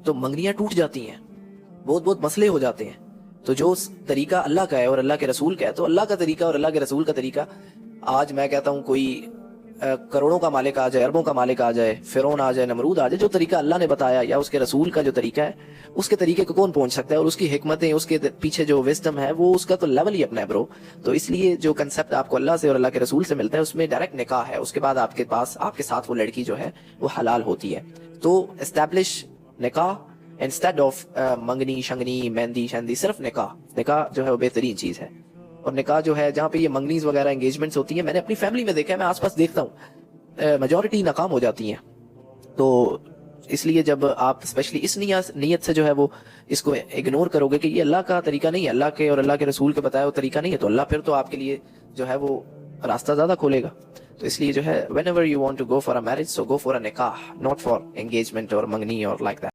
तो मंगनियां टूट जाती हैं, बहुत बहुत मसले हो जाते हैं। तो जो तरीका अल्लाह का है और अल्लाह के रसूल का है, तो अल्लाह का तरीका और अल्लाह के रसूल का तरीका, आज मैं कहता हूँ कोई करोड़ों का मालिक आ जाए, अरबों का मालिक आ जाए, फिरौन आ जाए, नमरूद आ जाए, जो तरीका अल्लाह ने बताया या उसके रसूल का जो तरीका है, उसके तरीके को कौन पहुंच सकता है? और उसकी हिकमतें, उसके पीछे जो विजडम है, वो उसका तो लेवल ही अपना है ब्रो। तो इसलिए जो कंसेप्ट आपको अल्लाह से और अल्लाह के रसूल से मिलता है, उसमें डायरेक्ट निकाह है, उसके बाद आपके पास आपके साथ वो लड़की जो है वो हलाल होती है। तो एस्टैब्लिश निकाह इंस्टेड ऑफ मंगनी शंगनी मेहंदी शहंदी, सिर्फ निकाह जो है वो बेहतरीन चीज है। और निकाह जो है, जहाँ पे ये मंगनीज वगैरह एंगेजमेंट्स होती हैं, मैंने अपनी फैमिली में देखा है, मैं आसपास देखता हूँ, मेजॉरिटी नाकाम हो जाती हैं। तो इसलिए जब आप स्पेशली इस नीयत से जो है वो इसको इग्नोर करोगे कि ये अल्लाह का तरीका नहीं है, अल्लाह के और अल्लाह के रसूल के बताया वो तरीका नहीं है, तो अल्लाह फिर तो आपके लिए जो है वो रास्ता ज्यादा खोलेगा। तो इसलिए जो है, whenever you want to go for a marriage, so go for a nikah, not for engagement or mangni or like that.